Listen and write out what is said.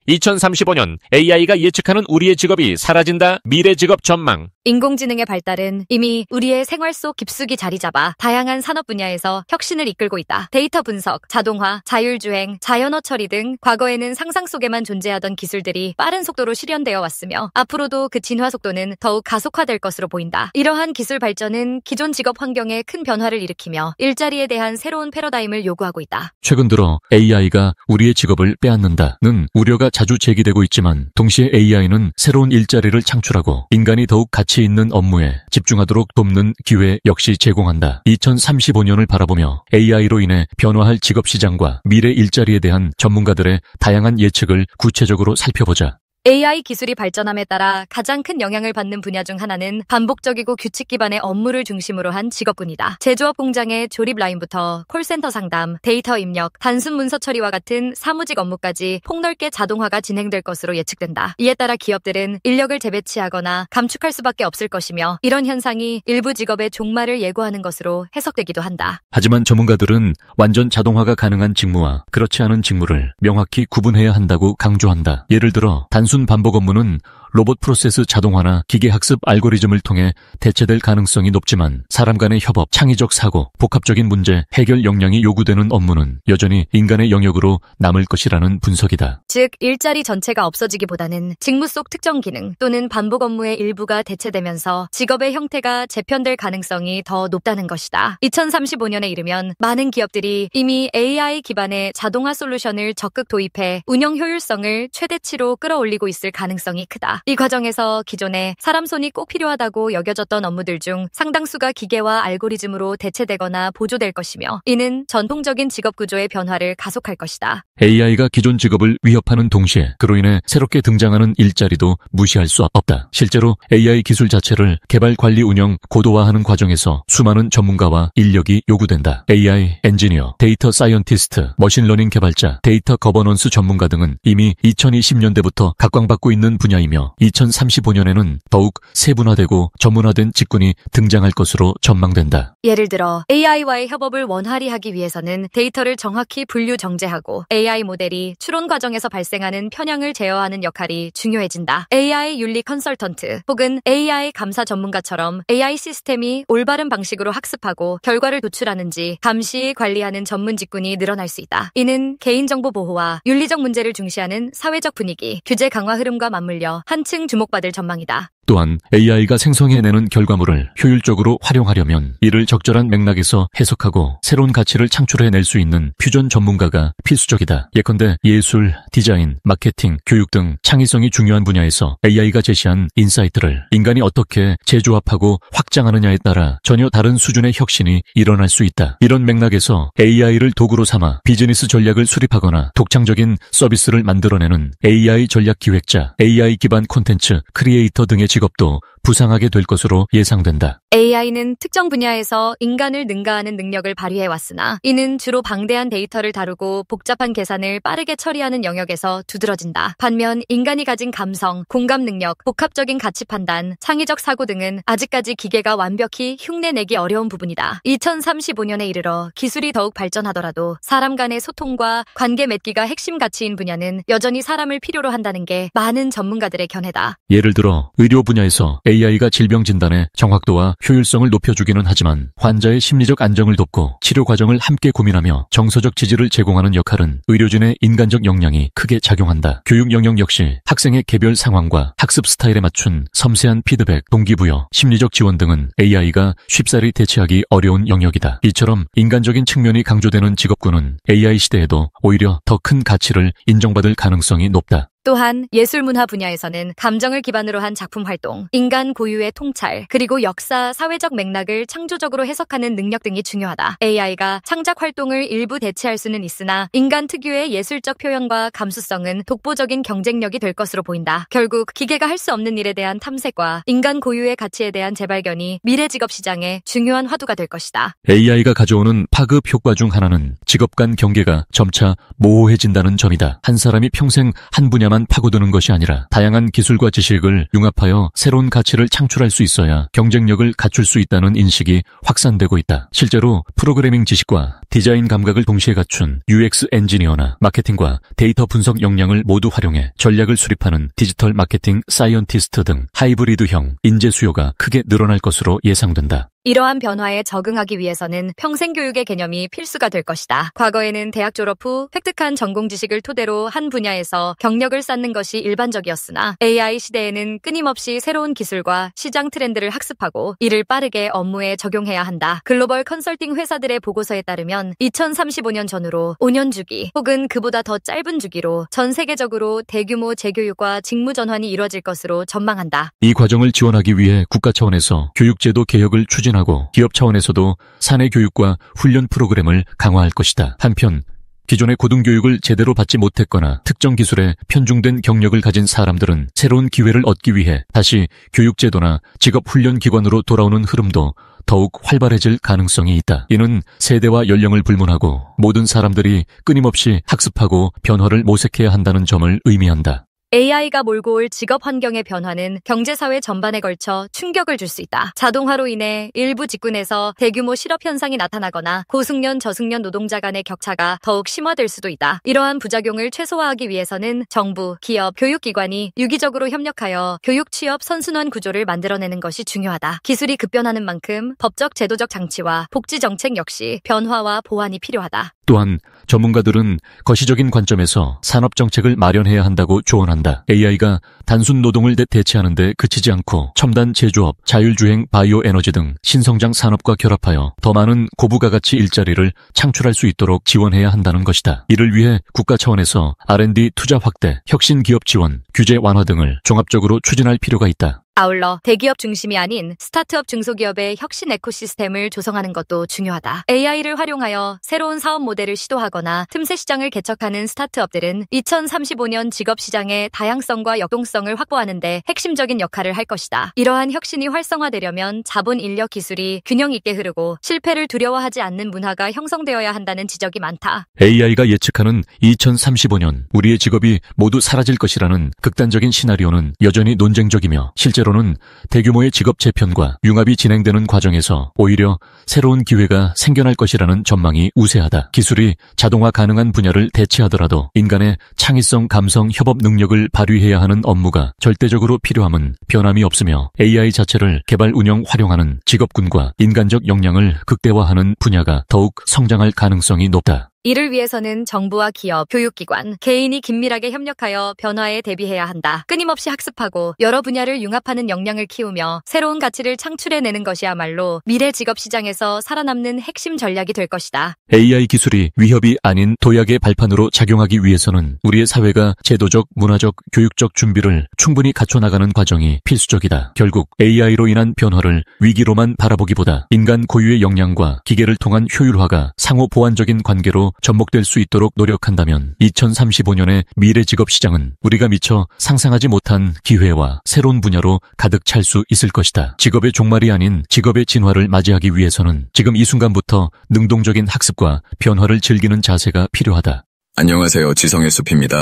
2035년 AI가 예측하는 우리의 직업이 사라진다. 미래 직업 전망. 인공지능의 발달은 이미 우리의 생활 속 깊숙이 자리 잡아 다양한 산업 분야에서 혁신을 이끌고 있다. 데이터 분석, 자동화, 자율주행, 자연어 처리 등 과거에는 상상 속에만 존재하던 기술들이 빠른 속도로 실현되어 왔으며 앞으로도 그 진화 속도는 더욱 가속화될 것으로 보인다. 이러한 기술 발전은 기존 직업 환경에 큰 변화를 일으키며 일자리에 대한 새로운 패러다임을 요구하고 있다. 최근 들어 AI가 우리의 직업을 빼앗는다는 우려가 자주 제기되고 있지만 동시에 AI는 새로운 일자리를 창출하고 인간이 더욱 가치 있는 업무에 집중하도록 돕는 기회 역시 제공한다. 2035년을 바라보며 AI로 인해 변화할 직업시장과 미래 일자리에 대한 전문가들의 다양한 예측을 구체적으로 살펴보자. AI 기술이 발전함에 따라 가장 큰 영향을 받는 분야 중 하나는 반복적이고 규칙 기반의 업무를 중심으로 한 직업군이다. 제조업 공장의 조립 라인부터 콜센터 상담, 데이터 입력, 단순 문서 처리와 같은 사무직 업무까지 폭넓게 자동화가 진행될 것으로 예측된다. 이에 따라 기업들은 인력을 재배치하거나 감축할 수밖에 없을 것이며 이런 현상이 일부 직업의 종말을 예고하는 것으로 해석되기도 한다. 하지만 전문가들은 완전 자동화가 가능한 직무와 그렇지 않은 직무를 명확히 구분해야 한다고 강조한다. 예를 들어 단순 반복 업무는 로봇 프로세스 자동화나 기계학습 알고리즘을 통해 대체될 가능성이 높지만 사람 간의 협업, 창의적 사고, 복합적인 문제 해결 역량이 요구되는 업무는 여전히 인간의 영역으로 남을 것이라는 분석이다. 즉, 일자리 전체가 없어지기보다는 직무 속 특정 기능 또는 반복 업무의 일부가 대체되면서 직업의 형태가 재편될 가능성이 더 높다는 것이다. 2035년에 이르면 많은 기업들이 이미 AI 기반의 자동화 솔루션을 적극 도입해 운영 효율성을 최대치로 끌어올리고 있을 가능성이 크다. 이 과정에서 기존에 사람 손이 꼭 필요하다고 여겨졌던 업무들 중 상당수가 기계와 알고리즘으로 대체되거나 보조될 것이며 이는 전통적인 직업 구조의 변화를 가속할 것이다. AI가 기존 직업을 위협하는 동시에 그로 인해 새롭게 등장하는 일자리도 무시할 수 없다. 실제로 AI 기술 자체를 개발, 관리, 운영, 고도화하는 과정에서 수많은 전문가와 인력이 요구된다. AI 엔지니어, 데이터 사이언티스트, 머신러닝 개발자, 데이터 거버넌스 전문가 등은 이미 2020년대부터 각광받고 있는 분야이며 2035년에는 더욱 세분화되고 전문화된 직군이 등장할 것으로 전망된다. 예를 들어 AI와의 협업을 원활히 하기 위해서는 데이터를 정확히 분류 정제하고 AI 모델이 추론 과정에서 발생하는 편향을 제어하는 역할이 중요해진다. AI 윤리 컨설턴트 혹은 AI 감사 전문가처럼 AI 시스템이 올바른 방식으로 학습하고 결과를 도출하는지 감시, 관리하는 전문 직군이 늘어날 수 있다. 이는 개인정보 보호와 윤리적 문제를 중시하는 사회적 분위기, 규제 강화 흐름과 맞물려 한층 주목받을 전망이다. 또한 AI가 생성해내는 결과물을 효율적으로 활용하려면 이를 적절한 맥락에서 해석하고 새로운 가치를 창출해낼 수 있는 퓨전 전문가가 필수적이다. 예컨대 예술, 디자인, 마케팅, 교육 등 창의성이 중요한 분야에서 AI가 제시한 인사이트를 인간이 어떻게 재조합하고 확장하느냐에 따라 전혀 다른 수준의 혁신이 일어날 수 있다. 이런 맥락에서 AI를 도구로 삼아 비즈니스 전략을 수립하거나 독창적인 서비스를 만들어내는 AI 전략 기획자, AI 기반 콘텐츠 크리에이터 등의 직업도 부상하게 될 것으로 예상된다. AI는 특정 분야에서 인간을 능가하는 능력을 발휘해왔으나 이는 주로 방대한 데이터를 다루고 복잡한 계산을 빠르게 처리하는 영역에서 두드러진다. 반면 인간이 가진 감성, 공감 능력, 복합적인 가치 판단, 창의적 사고 등은 아직까지 기계가 완벽히 흉내내기 어려운 부분이다. 2035년에 이르러 기술이 더욱 발전하더라도 사람 간의 소통과 관계 맺기가 핵심 가치인 분야는 여전히 사람을 필요로 한다는 게 많은 전문가들의 견해다. 예를 들어 의료 분야에서 AI가 질병 진단의 정확도와 효율성을 높여주기는 하지만 환자의 심리적 안정을 돕고 치료 과정을 함께 고민하며 정서적 지지를 제공하는 역할은 의료진의 인간적 역량이 크게 작용한다. 교육 영역 역시 학생의 개별 상황과 학습 스타일에 맞춘 섬세한 피드백, 동기부여, 심리적 지원 등은 AI가 쉽사리 대체하기 어려운 영역이다. 이처럼 인간적인 측면이 강조되는 직업군은 AI 시대에도 오히려 더 큰 가치를 인정받을 가능성이 높다. 또한 예술문화 분야에서는 감정을 기반으로 한 작품 활동, 인간 고유의 통찰, 그리고 역사, 사회적 맥락을 창조적으로 해석하는 능력 등이 중요하다. AI가 창작 활동을 일부 대체할 수는 있으나 인간 특유의 예술적 표현과 감수성은 독보적인 경쟁력이 될 것으로 보인다. 결국 기계가 할 수 없는 일에 대한 탐색과 인간 고유의 가치에 대한 재발견이 미래 직업 시장의 중요한 화두가 될 것이다. AI가 가져오는 파급 효과 중 하나는 직업 간 경계가 점차 모호해진다는 점이다. 한 사람이 평생 한 분야만 교육에만 파고드는 것이 아니라 다양한 기술과 지식을 융합하여 새로운 가치를 창출할 수 있어야 경쟁력을 갖출 수 있다는 인식이 확산되고 있다. 실제로 프로그래밍 지식과 디자인 감각을 동시에 갖춘 UX 엔지니어나 마케팅과 데이터 분석 역량을 모두 활용해 전략을 수립하는 디지털 마케팅 사이언티스트 등 하이브리드형 인재 수요가 크게 늘어날 것으로 예상된다. 이러한 변화에 적응하기 위해서는 평생교육의 개념이 필수가 될 것이다. 과거에는 대학 졸업 후 획득한 전공 지식을 토대로 한 분야에서 경력을 쌓는 것이 일반적이었으나 AI 시대에는 끊임없이 새로운 기술과 시장 트렌드를 학습하고 이를 빠르게 업무에 적용해야 한다. 글로벌 컨설팅 회사들의 보고서에 따르면 2035년 전후로 5년 주기 혹은 그보다 더 짧은 주기로 전 세계적으로 대규모 재교육과 직무 전환이 이뤄질 것으로 전망한다. 이 과정을 지원하기 위해 국가 차원에서 교육제도 개혁을 추진하고 기업 차원에서도 사내 교육과 훈련 프로그램을 강화할 것이다. 한편 기존의 고등교육을 제대로 받지 못했거나 특정 기술에 편중된 경력을 가진 사람들은 새로운 기회를 얻기 위해 다시 교육제도나 직업훈련기관으로 돌아오는 흐름도 더욱 활발해질 가능성이 있다. 이는 세대와 연령을 불문하고 모든 사람들이 끊임없이 학습하고 변화를 모색해야 한다는 점을 의미한다. AI가 몰고 올 직업 환경의 변화는 경제사회 전반에 걸쳐 충격을 줄 수 있다. 자동화로 인해 일부 직군에서 대규모 실업 현상이 나타나거나 고숙련, 저숙련 노동자 간의 격차가 더욱 심화될 수도 있다. 이러한 부작용을 최소화하기 위해서는 정부, 기업, 교육기관이 유기적으로 협력하여 교육 취업 선순환 구조를 만들어내는 것이 중요하다. 기술이 급변하는 만큼 법적 제도적 장치와 복지 정책 역시 변화와 보완이 필요하다. 또한 전문가들은 거시적인 관점에서 산업 정책을 마련해야 한다고 조언한다. AI가 단순 노동을 대체하는 데 그치지 않고 첨단 제조업, 자율주행 바이오 에너지 등 신성장 산업과 결합하여 더 많은 고부가가치 일자리를 창출할 수 있도록 지원해야 한다는 것이다. 이를 위해 국가 차원에서 R&D 투자 확대, 혁신 기업 지원, 규제 완화 등을 종합적으로 추진할 필요가 있다. 아울러 대기업 중심이 아닌 스타트업 중소기업의 혁신 에코시스템을 조성하는 것도 중요하다. AI를 활용하여 새로운 사업 모델을 시도하거나 틈새 시장을 개척하는 스타트업들은 2035년 직업시장의 다양성과 역동성을 확보하는 데 핵심적인 역할을 할 것이다. 이러한 혁신이 활성화되려면 자본 인력 기술이 균형 있게 흐르고 실패를 두려워하지 않는 문화가 형성되어야 한다는 지적이 많다. AI가 예측하는 2035년 우리의 직업이 모두 사라질 것이라는 극단적인 시나리오는 여전히 논쟁적이며 실제로는 대규모의 직업 재편과 융합이 진행되는 과정에서 오히려 새로운 기회가 생겨날 것이라는 전망이 우세하다. 기술이 자동화 가능한 분야를 대체하더라도 인간의 창의성, 감성, 협업 능력을 발휘해야 하는 업무가 절대적으로 필요함은 변함이 없으며 AI 자체를 개발, 운영, 활용하는 직업군과 인간적 역량을 극대화하는 분야가 더욱 성장할 가능성이 높다. 이를 위해서는 정부와 기업, 교육기관, 개인이 긴밀하게 협력하여 변화에 대비해야 한다. 끊임없이 학습하고 여러 분야를 융합하는 역량을 키우며 새로운 가치를 창출해내는 것이야말로 미래 직업시장에서 살아남는 핵심 전략이 될 것이다. AI 기술이 위협이 아닌 도약의 발판으로 작용하기 위해서는 우리의 사회가 제도적, 문화적, 교육적 준비를 충분히 갖춰나가는 과정이 필수적이다. 결국 AI로 인한 변화를 위기로만 바라보기보다 인간 고유의 역량과 기계를 통한 효율화가 상호 보완적인 관계로 접목될 수 있도록 노력한다면 2035년의 미래 직업 시장은 우리가 미처 상상하지 못한 기회와 새로운 분야로 가득 찰 수 있을 것이다. 직업의 종말이 아닌 직업의 진화를 맞이하기 위해서는 지금 이 순간부터 능동적인 학습과 변화를 즐기는 자세가 필요하다. 안녕하세요. 지성의 숲입니다.